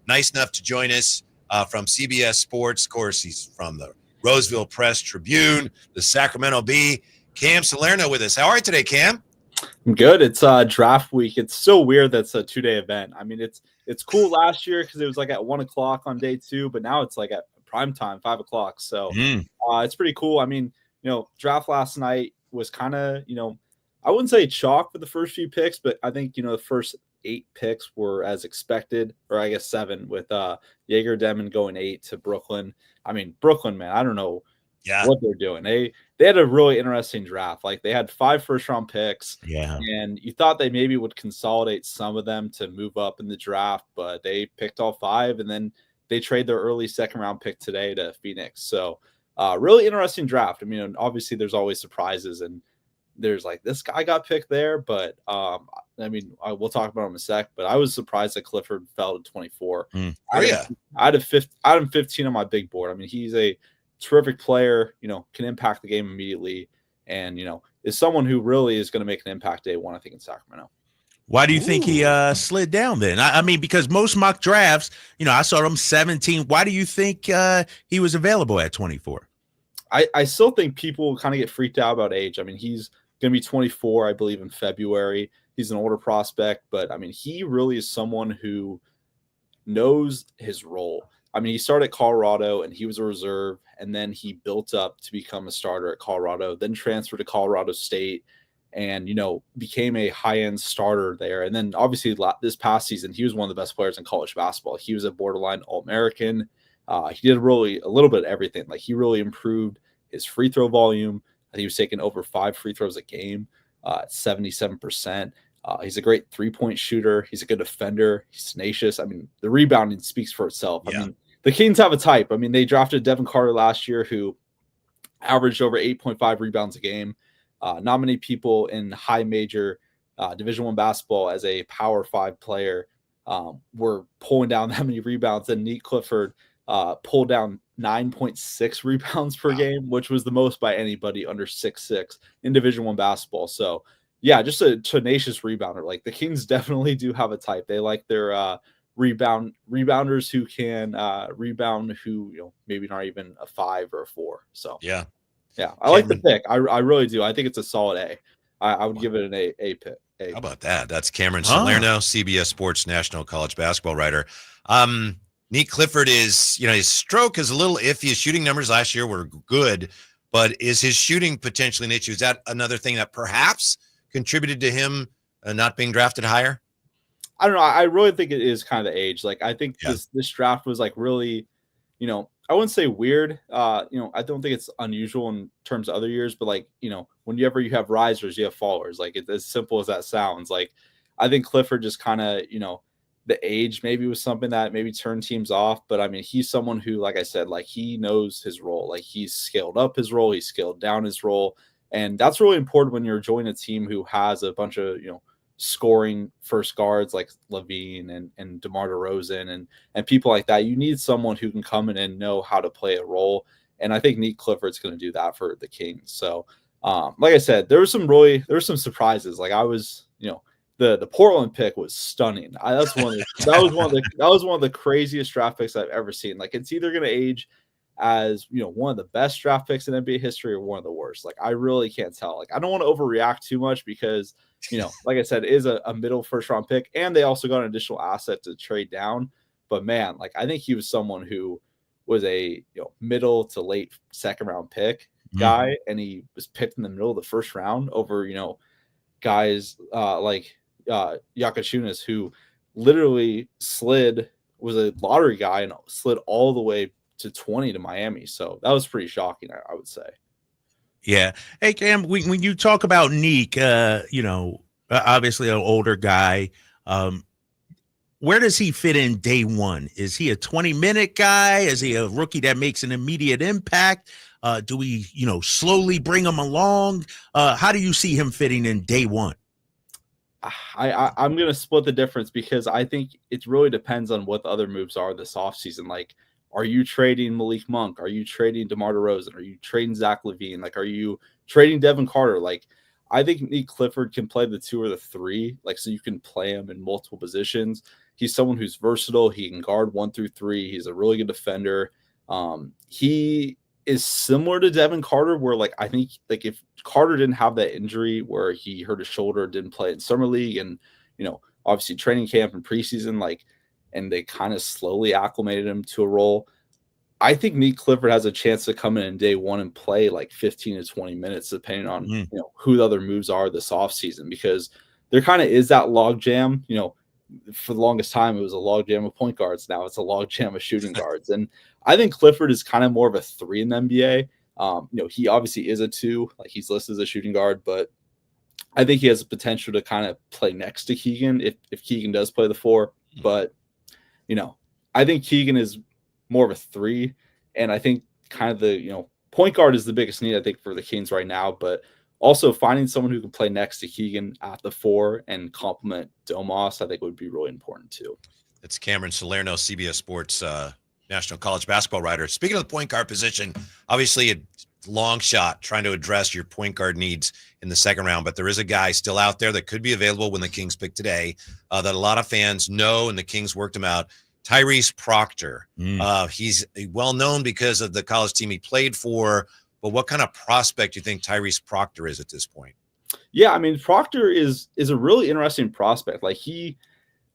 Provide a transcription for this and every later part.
nice enough to join us from CBS Sports. Of course, he's from the Roseville Press Tribune, the Sacramento Bee. Cam Salerno with us. How are you today, Cam? I'm good. It's draft week. It's so weird that's a 2-day event. I mean, it's cool last year because it was like at 1 o'clock on day 2, but now it's like at prime time, 5 o'clock. So it's pretty cool. I mean, draft last night was kind of, I wouldn't say chalk for the first few picks, but I think, the first 8 picks were as expected, or I guess 7 with Jaeger Demon going 8 to Brooklyn. I mean, Brooklyn, man, I don't know what they're doing. They had a really interesting draft. Like they had 5 first-round picks, and you thought they maybe would consolidate some of them to move up in the draft, but they picked all 5, and then they trade their early second-round pick today to Phoenix. So really interesting draft. I mean, obviously there's always surprises, and there's like this guy got picked there, but I mean, we'll talk about him in a sec. But I was surprised that Clifford fell to 24. I had him 15 on my big board. I mean, he's a terrific player. Can impact the game immediately, and is someone who really is going to make an impact day 1. I think in Sacramento. Why do you think he slid down then? I mean, because most mock drafts, I saw him 17. Why do you think he was available at 24? I still think people kind of get freaked out about age. I mean, he's going to be 24, I believe, in February. He's an older prospect, but I mean, he really is someone who knows his role. I mean, he started at Colorado and he was a reserve, and then he built up to become a starter at Colorado, then transferred to Colorado State and, became a high-end starter there. And then obviously this past season, he was one of the best players in college basketball. He was a borderline All-American. He did really a little bit of everything. Like he really improved his free throw volume. I think he was taking over 5 free throws a game at 77%. He's a great 3-point shooter. He's a good defender. He's tenacious. I mean, the rebounding speaks for itself. I mean, the Kings have a type. I mean, they drafted Devin Carter last year, who averaged over 8.5 rebounds a game. Not many people in high major Division I basketball as a Power 5 player were pulling down that many rebounds. And Nique Clifford pulled down 9.6 rebounds per game, which was the most by anybody under 6'6" in Division I basketball. So, yeah, just a tenacious rebounder. Like the Kings definitely do have a type. They like their rebounders who can rebound, who maybe not even a 5 or a 4. So yeah, I like the pick. I really do. I think it's a solid A. I would give it an A pick. How about that? That's Cameron Salerno, CBS Sports national college basketball writer. Nique Clifford is, his stroke is a little iffy. His shooting numbers last year were good, but is his shooting potentially an issue? Is that another thing that perhaps contributed to him not being drafted higher? I don't know. I really think it is kind of the age. Like I think this draft was like really, I wouldn't say weird. I don't think it's unusual in terms of other years, but like, whenever you have risers, you have fallers. Like it's as simple as that sounds. Like I think Clifford just kind of, the age maybe was something that maybe turned teams off. But I mean, he's someone who, like I said, like he knows his role. Like he's scaled up his role. He's scaled down his role. And that's really important when you're joining a team who has a bunch of, scoring first guards like Levine and DeMar DeRozan and people like that. You need someone who can come in and know how to play a role. And I think Nique Clifford's going to do that for the Kings. So, like I said, there were some surprises. Like I was, the Portland pick was stunning. That was one of the craziest draft picks I've ever seen. Like it's either going to age as one of the best draft picks in NBA history or one of the worst. Like I really can't tell. Like I don't want to overreact too much because like I said, it is a middle first round pick, and they also got an additional asset to trade down. But man, like I think he was someone who was a middle to late second round pick guy, and he was picked in the middle of the first round over guys like Yakachunas, who literally was a lottery guy and slid all the way to 20 to Miami. So that was pretty shocking, I would say. Yeah. Hey, Cam, when you talk about Nique, obviously an older guy, where does he fit in day one? Is he a 20-minute guy? Is he a rookie that makes an immediate impact? Do we, slowly bring him along? How do you see him fitting in day one? I'm going to split the difference because I think it really depends on what the other moves are this offseason. Like, are you trading Malik Monk? Are you trading DeMar DeRozan? Are you trading Zach LaVine? Like, are you trading Devin Carter? Like, I think Nique Clifford can play the 2 or the 3, like, so you can play him in multiple positions. He's someone who's versatile. He can guard 1 through 3. He's a really good defender. He is similar to Devin Carter, where like I think like if Carter didn't have that injury where he hurt his shoulder, didn't play in summer league, and obviously training camp and preseason, like, and they kind of slowly acclimated him to a role. I think Nique Clifford has a chance to come in day one and play like 15 to 20 minutes, depending on who the other moves are this offseason, because there kind of is that log jam. For the longest time, it was a log jam of point guards. Now it's a log jam of shooting guards. And I think Clifford is kind of more of a 3 in the NBA. He obviously is a 2, like he's listed as a shooting guard, but I think he has the potential to kind of play next to Keegan if Keegan does play the 4. But, I think Keegan is more of a 3. And I think kind of the, point guard is the biggest need, I think, for the Kings right now. But also finding someone who can play next to Keegan at the 4 and complement Domas, I think would be really important too. It's Cameron Salerno, CBS Sports national college basketball writer. Speaking of the point guard position, obviously a long shot trying to address your point guard needs in the second round, but there is a guy still out there that could be available when the Kings pick today that a lot of fans know, and the Kings worked him out. Tyrese Proctor. He's well known because of the college team he played for, but what kind of prospect do you think Tyrese Proctor is at this point? Yeah, I mean, Proctor is a really interesting prospect. Like, he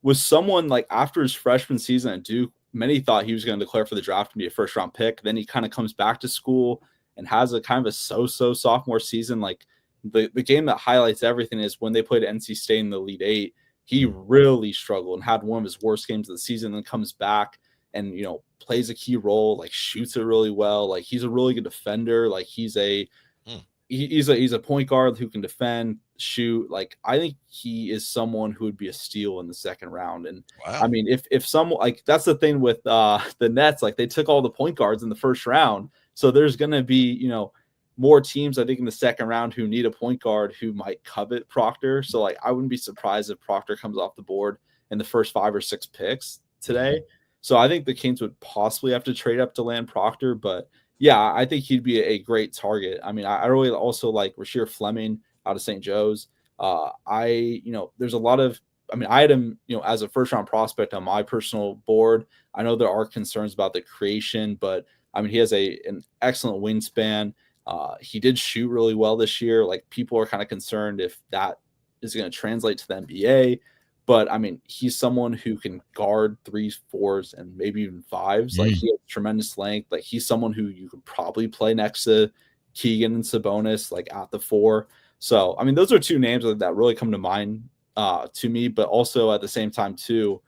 was someone, like, after his freshman season at Duke, many thought he was going to declare for the draft and be a first-round pick. Then he kind of comes back to school and has a kind of a so-so sophomore season. Like, the game that highlights everything is when they played NC State in the Elite Eight. He really struggled and had one of his worst games of the season, then comes back and, plays a key role, like shoots it really well. Like, he's a really good defender. Like, he's a point guard who can defend, shoot. Like, I think he is someone who would be a steal in the second round. And wow. I mean, if someone, like, that's the thing with the Nets, like they took all the point guards in the first round. So there's going to be, more teams, I think, in the second round who need a point guard who might covet Proctor. So, like, I wouldn't be surprised if Proctor comes off the board in the first 5 or 6 picks today. So I think the Kings would possibly have to trade up to land Proctor. But, yeah, I think he'd be a great target. I mean, I really also like Rasheer Fleming out of St. Joe's. There's a lot of – I mean, I had him, as a first-round prospect on my personal board. I know there are concerns about the creation, but, I mean, he has an excellent wingspan. He did shoot really well this year. Like, people are kind of concerned if that is going to translate to the NBA. But, I mean, he's someone who can guard 3s, 4s, and maybe even 5s. Like, he has tremendous length. Like, he's someone who you could probably play next to Keegan and Sabonis, like, at the 4. So, I mean, those are 2 names that really come to mind to me. But also at the same time, too,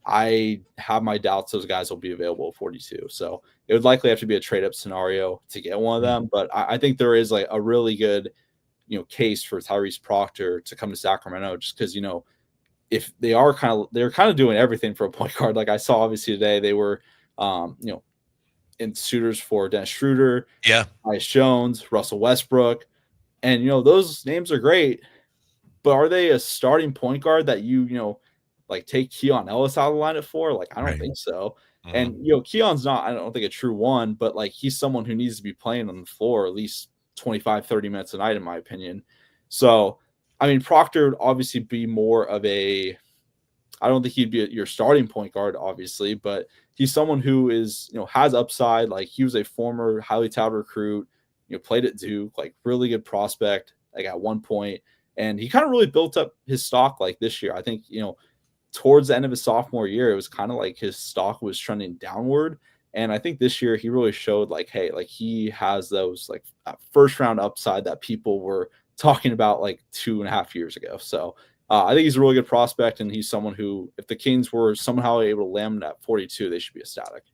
I have my doubts those guys will be available at 42. So it would likely have to be a trade-up scenario to get one of them. But I think there is like a really good, case for Tyrese Proctor to come to Sacramento, just because, if they're kind of doing everything for a point guard. Like, I saw obviously today they were, in suitors for Dennis Schroeder, Tyus Jones, Russell Westbrook, and those names are great. But are they a starting point guard that like take Keon Ellis out of the lineup for? Like, I don't think so. And, Keon's not, I don't think, a true 1, but like, he's someone who needs to be playing on the floor at least 25, 30 minutes a night, in my opinion. So, I mean, Proctor would obviously be more of I don't think he'd be your starting point guard, obviously, but he's someone who is, has upside. Like, he was a former highly touted recruit, played at Duke, like, really good prospect, like, at one point. And he kind of really built up his stock, like, this year. I think, towards the end of his sophomore year, it was kind of like his stock was trending downward. And I think this year he really showed, like, hey, like, he has those, like, first round upside that people were talking about like 2.5 years ago. So I think he's a really good prospect, and he's someone who, if the Kings were somehow able to land at 42, they should be ecstatic.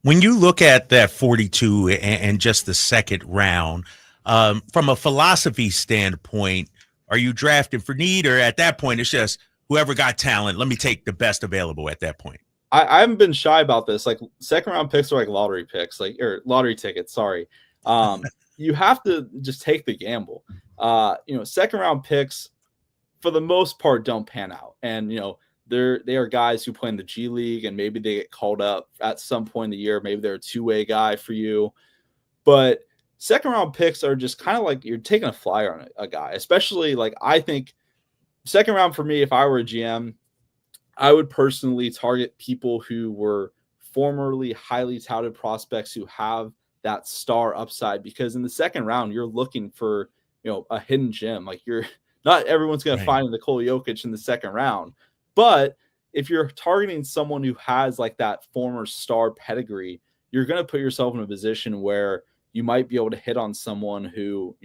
When you look at that 42 and just the second round, from a philosophy standpoint, are you drafting for need, or at that point it's just whoever got talent, let me take the best available at that point? I haven't been shy about this. Like, second round picks are like lottery picks, or lottery tickets. Sorry. You have to just take the gamble. Second round picks for the most part don't pan out. And, they are guys who play in the G League, and maybe they get called up at some point in the year. Maybe they're a 2-way guy for you. But second round picks are just kind of like you're taking a flyer on a guy, especially like I think second round for me, if I were a GM, I would personally target people who were formerly highly touted prospects who have that star upside, because in the second round, you're looking for, a hidden gem. Like not everyone's going to find Nikola Jokic in the second round, but if you're targeting someone who has like that former star pedigree, you're going to put yourself in a position where you might be able to hit on someone who,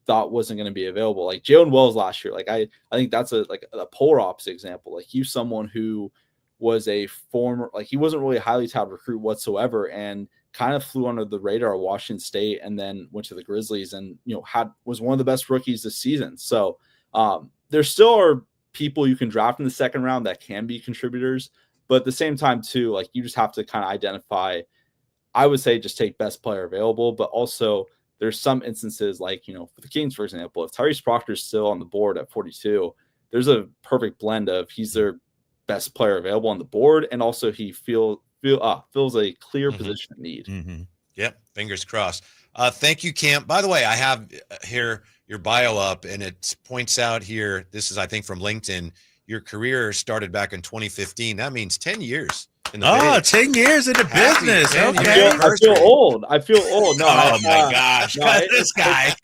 thought wasn't going to be available. Like Jalen Wells last year. Like I think that's a polar opposite example. Like he's someone who was a former, like he wasn't really a highly touted recruit whatsoever, and kind of flew under the radar of Washington State, and then went to the Grizzlies and, was one of the best rookies this season. So there still are people you can draft in the second round that can be contributors, but at the same time too, like you just have to kind of identify, I would say just take best player available, but also there's some instances like, for the Kings, for example, if Tyrese Proctor is still on the board at 42, there's a perfect blend of he's their best player available on the board, and also he fills a clear position of need. Yep, fingers crossed. Thank you, Camp. By the way, I have here your bio up, and it points out here, this is, I think, from LinkedIn, your career started back in 2015. That means 10 years. 10 years in the business. Okay. I feel old. No, oh my gosh. This guy.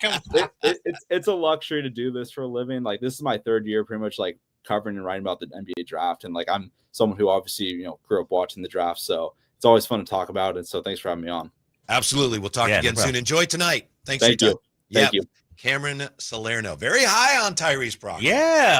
It's a luxury to do this for a living. Like this is my third year pretty much like covering and writing about the NBA draft. And like I'm someone who obviously, grew up watching the draft. So it's always fun to talk about it. So thanks for having me on. Absolutely. We'll talk again soon. Enjoy tonight. Thank you. Thank you. Cameron Salerno. Very high on Tyrese Proctor. Yeah.